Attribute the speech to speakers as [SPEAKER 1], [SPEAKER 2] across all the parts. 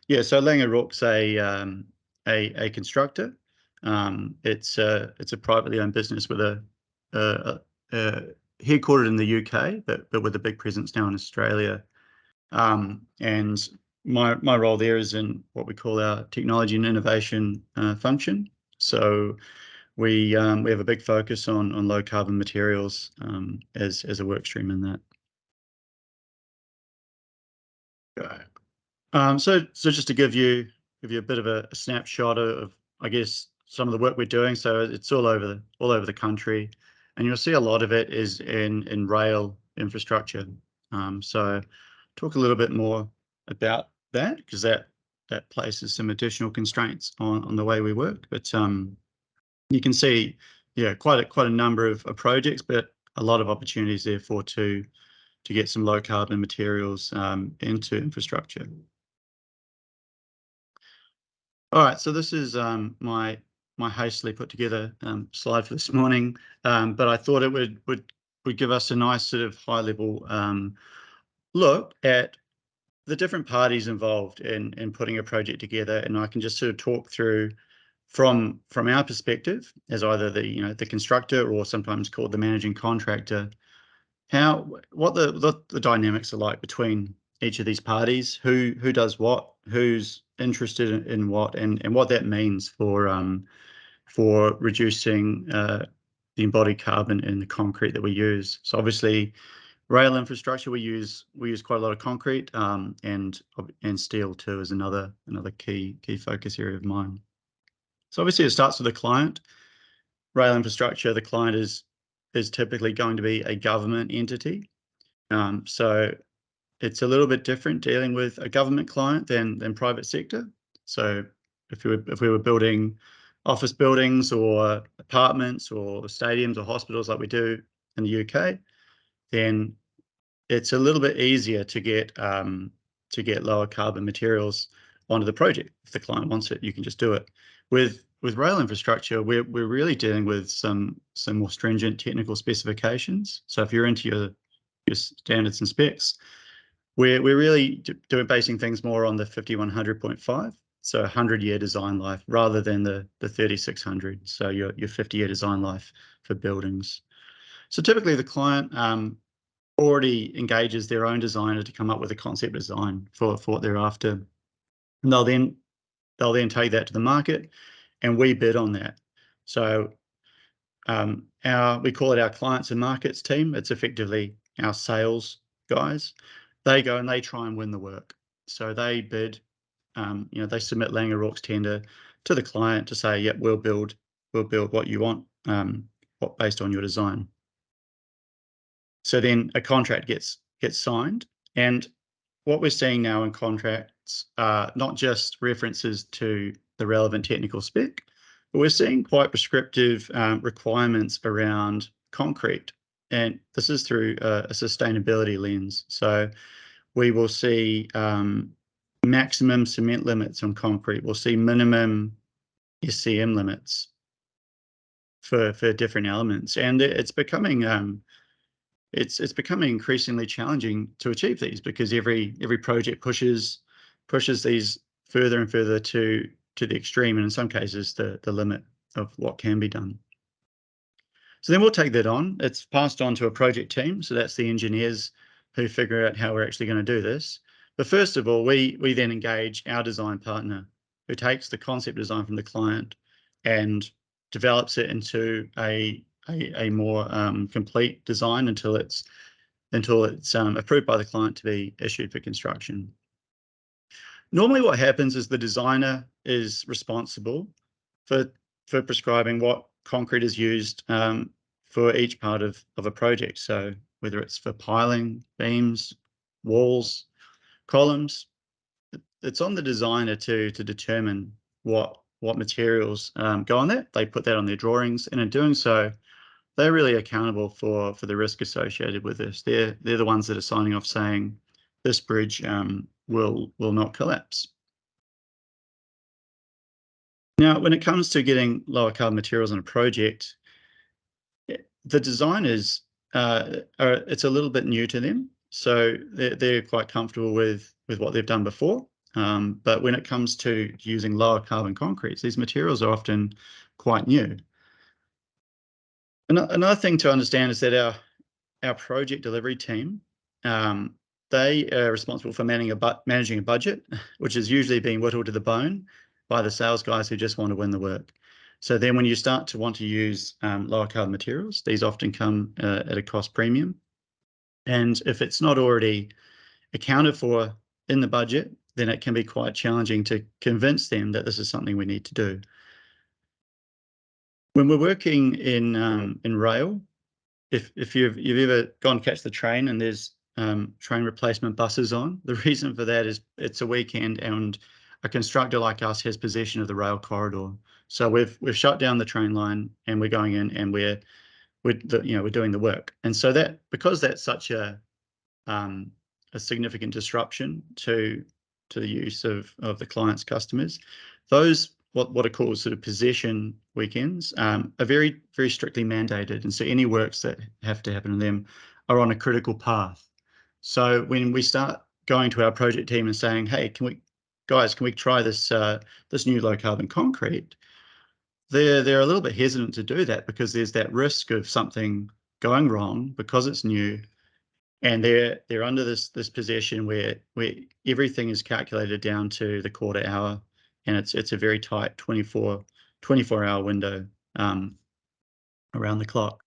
[SPEAKER 1] Yeah, so Laing O'Rourke's a constructor. It's a privately owned business with a headquartered in the UK, but with a big presence now in Australia. And my role there is in what we call our technology and innovation function. So we have a big focus on low carbon materials as a work stream in that. So just to give you a bit of a snapshot of I guess some of the work we're doing. So it's all over the country, and you'll see a lot of it is in rail infrastructure. So talk a little bit more about that, because that places some additional constraints on the way we work. But you can see, yeah, quite a number of projects, but a lot of opportunities therefore to get some low carbon materials into infrastructure. All right, so this is my hastily put together slide for this morning, but I thought it would give us a nice sort of high level look at the different parties involved in putting a project together, and I can just sort of talk through from our perspective as either the constructor, or sometimes called the managing contractor, what the dynamics are like between each of these parties, who does what, who's interested in what, and what that means for reducing the embodied carbon in the concrete that we use. So obviously, rail infrastructure, we use quite a lot of concrete, and steel too is another key focus area of mine. So obviously it starts with the client. Rail infrastructure, the client is typically going to be a government entity. So it's a little bit different dealing with a government client than private sector. So if we were building office buildings or apartments or stadiums or hospitals like we do in the UK, then it's a little bit easier to get lower carbon materials onto the project. If the client wants it, you can just do it. With rail infrastructure, we're really dealing with some more stringent technical specifications. So if you're into your standards and specs, we're really basing things more on the 5100.5, so 100-year design life, rather than the 3600, so your 50-year design life for buildings. So typically the client already engages their own designer to come up with a concept design for what they're after, and they'll then take that to the market, and we bid on that. So we call it our clients and markets team. It's effectively our sales guys. They go and they try and win the work. So they bid, they submit Laing O'Rourke's tender to the client to say, yep, we'll build what you want, based on your design. So then a contract gets signed, and what we're seeing now in contracts are not just references to the relevant technical spec, but we're seeing quite prescriptive requirements around concrete, and this is through a sustainability lens. So we will see maximum cement limits on concrete. We'll see minimum SCM limits for different elements, and it's becoming increasingly challenging to achieve these, because every project pushes these further and further to the extreme, and in some cases the limit of what can be done. So then we'll take that on. It's passed on to a project team, so that's the engineers who figure out how we're actually going to do this. But first of all, we then engage our design partner, who takes the concept design from the client and develops it into a more complete design until it's approved by the client to be issued for construction. Normally what happens is the designer is responsible for prescribing what concrete is used for each part of a project. So whether it's for piling, beams, walls, columns, it's on the designer to determine what materials go on that. They put that on their drawings, and in doing so, they're really accountable for the risk associated with this. They're the ones that are signing off saying this bridge will not collapse. Now, when it comes to getting lower carbon materials on a project, the designers it's a little bit new to them, so they're quite comfortable with what they've done before. But when it comes to using lower carbon concretes, these materials are often quite new. Another thing to understand is that our project delivery team, they are responsible for managing a budget, which is usually being whittled to the bone by the sales guys who just want to win the work. So then when you start to want to use lower carbon materials, these often come at a cost premium. And if it's not already accounted for in the budget, then it can be quite challenging to convince them that this is something we need to do. When we're working in rail, if you've ever gone to catch the train and there's train replacement buses on, the reason for that is it's a weekend and a constructor like us has possession of the rail corridor. So we've shut down the train line and we're going in and we're doing the work. And so that, because that's such a significant disruption to the use of the client's customers, those what are called sort of possession weekends are very, very strictly mandated. And so any works that have to happen in them are on a critical path. So when we start going to our project team and saying, hey, can we try this new low carbon concrete? They're a little bit hesitant to do that because there's that risk of something going wrong because it's new. And they're under this possession where everything is calculated down to the quarter hour, and it's a very tight 24-hour window around the clock.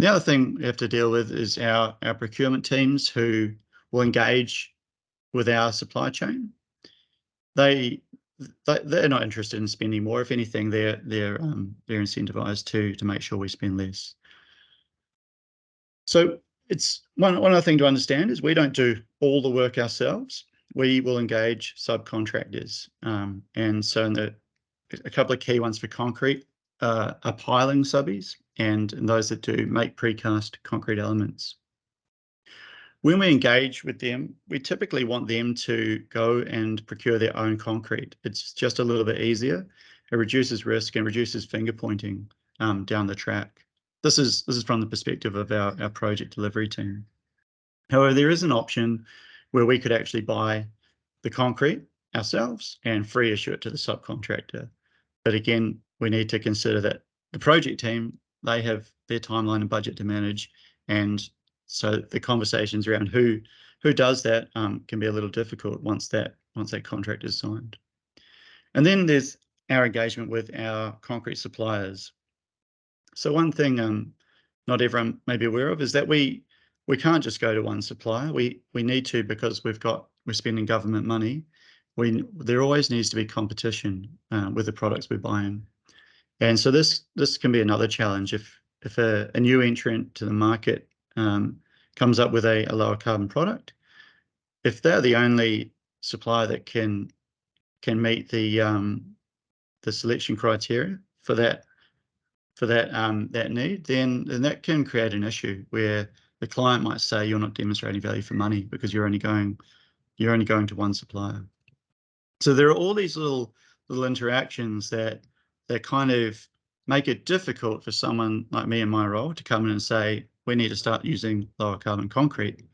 [SPEAKER 1] The other thing we have to deal with is our procurement teams who will engage with our supply chain. They're not interested in spending more. If anything, they're incentivized to make sure we spend less. So it's one other thing to understand is we don't do all the work ourselves. We will engage subcontractors. And so a couple of key ones for concrete are piling subbies and those that do make precast concrete elements. When we engage with them, we typically want them to go and procure their own concrete. It's just a little bit easier. It reduces risk and reduces finger pointing down the track. This is from the perspective of our project delivery team. However, there is an option where we could actually buy the concrete ourselves and free issue it to the subcontractor. But again, we need to consider that the project team, they have their timeline and budget to manage, and so the conversations around who does that can be a little difficult once that contract is signed. And then there's our engagement with our concrete suppliers. So one thing not everyone may be aware of is that we can't just go to one supplier. We need to, because we're spending government money. There always needs to be competition with the products we're buying. And so this can be another challenge if a new entrant to the market comes up with a lower carbon product. If they're the only supplier that can meet the selection criteria for that need, then that can create an issue where the client might say you're not demonstrating value for money because you're only going to one supplier. So there are all these little interactions that kind of make it difficult for someone like me in my role to come in and say we need to start using lower carbon concrete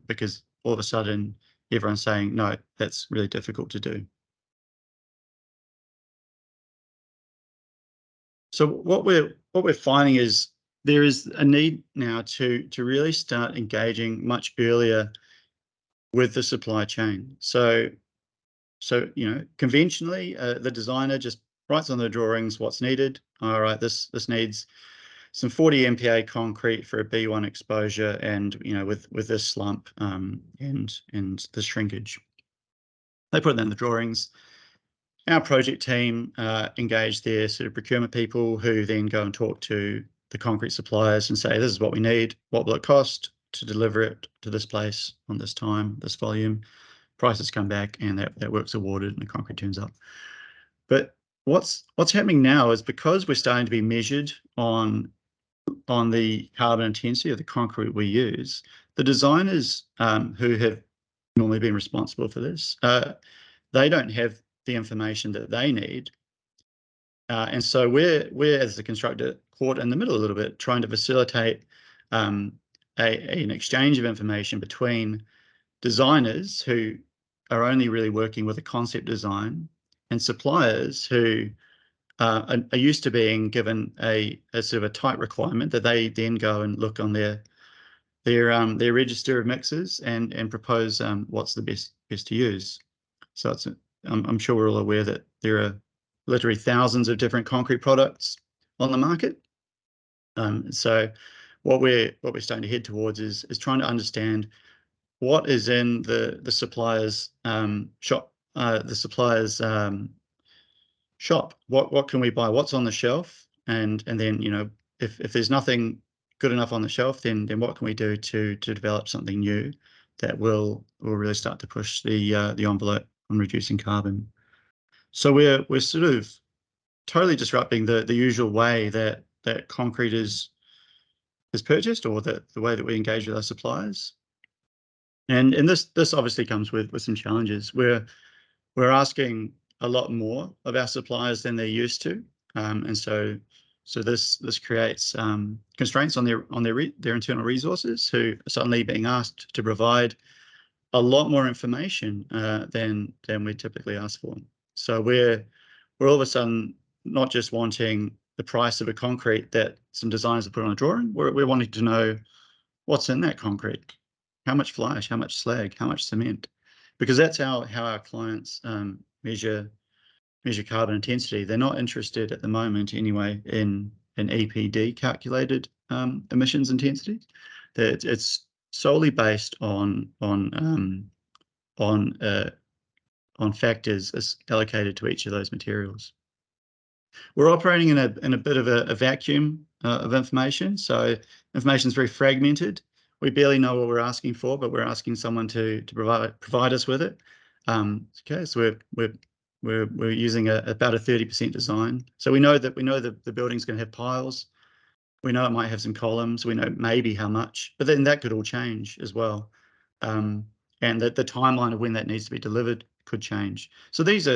[SPEAKER 1] because all of a sudden everyone's saying no, that's really difficult to do. So what we're finding is there is a need now to really start engaging much earlier with the supply chain. So conventionally, the designer just writes on the drawings what's needed. All right, this needs some 40 MPa concrete for a B1 exposure, and with this slump and the shrinkage. They put that in the drawings. Our project team engage their sort of procurement people who then go and talk to the concrete suppliers and say, this is what we need. What will it cost to deliver it to this place on this time, this volume? Prices come back and that work's awarded and the concrete turns up. But what's happening now is because we're starting to be measured on the carbon intensity of the concrete we use, the designers who have normally been responsible for this, they don't have the information that they need. And so we're as the constructor caught in the middle a little bit, trying to facilitate an exchange of information between designers who are only really working with a concept design, and suppliers who are used to being given a sort of a tight requirement that they then go and look on their register of mixes and propose what's the best to use. So I'm sure we're all aware that there are literally thousands of different concrete products on the market. So what we're starting to head towards is trying to understand what is in the supplier's shop, shop. What can we buy? What's on the shelf? And then, you know, if there's nothing good enough on the shelf, then what can we do to develop something new that will really start to push the envelope on reducing carbon. So we're sort of totally disrupting the usual way that concrete is purchased, or the way that we engage with our suppliers. And this obviously comes with some challenges. We're asking a lot more of our suppliers than they're used to, and so this creates constraints on their internal resources, who are suddenly being asked to provide a lot more information than we typically ask for. So we're all of a sudden not just wanting the price of a concrete that some designers have put on a drawing. We're wanting to know what's in that concrete, how much fly ash, how much slag, how much cement, because that's how our clients measure carbon intensity. They're not interested at the moment anyway in an EPD calculated emissions intensity. It's solely based on factors allocated to each of those materials. We're operating in a bit of a vacuum of information, so information is very fragmented. We barely know what we're asking for, but we're asking someone to provide us with it. Okay, so we're using about a 30% design. So we know that the building's going to have piles. We know it might have some columns. We know maybe how much, but then that could all change as well. And the timeline of when that needs to be delivered could change. So these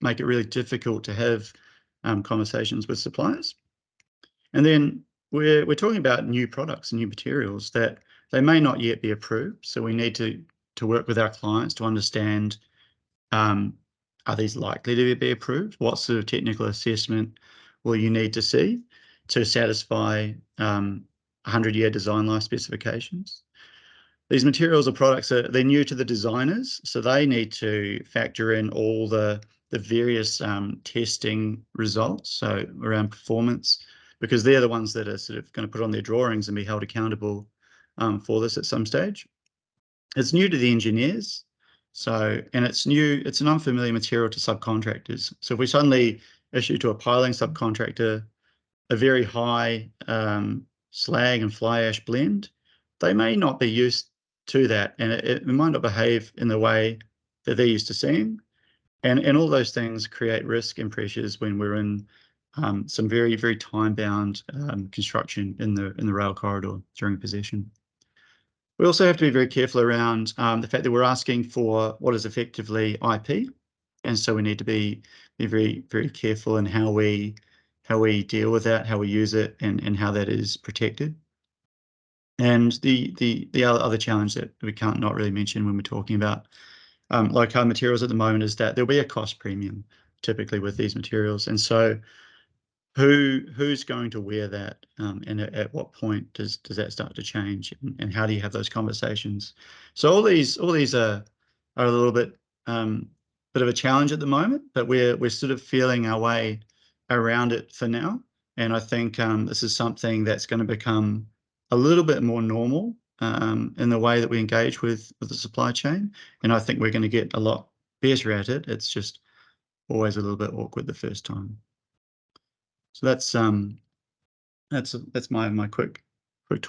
[SPEAKER 1] make it really difficult to have conversations with suppliers. And then we're talking about new products and new materials that they may not yet be approved. So we need to work with our clients to understand, are these likely to be approved? What sort of technical assessment will you need to see to satisfy 100-year design life specifications? These materials or products they're new to the designers, so they need to factor in all the various testing results, so around performance, because they're the ones that are sort of going to put on their drawings and be held accountable for this at some stage. It's new to the engineers, and it's an unfamiliar material to subcontractors. So if we suddenly issue to a piling subcontractor a very high slag and fly ash blend, they may not be used to that, and it might not behave in the way that they're used to seeing. And all those things create risk and pressures when we're in some very, very time-bound construction in the rail corridor during possession. We also have to be very careful around the fact that we're asking for what is effectively IP, and so we need to be very, very careful in how we deal with that, how we use it, and how that is protected. And the other challenge that we can't not really mention when we're talking about low carbon materials at the moment is that there'll be a cost premium typically with these materials, and so who's going to wear that, and at what point does that start to change, and how do you have those conversations? So all these are a little bit of a challenge at the moment, but we're sort of feeling our way around it for now, and I think this is something that's going to become a little bit more normal in the way that we engage with the supply chain, and I think we're going to get a lot better at it. It's just always a little bit awkward the first time. So that's my quick talk.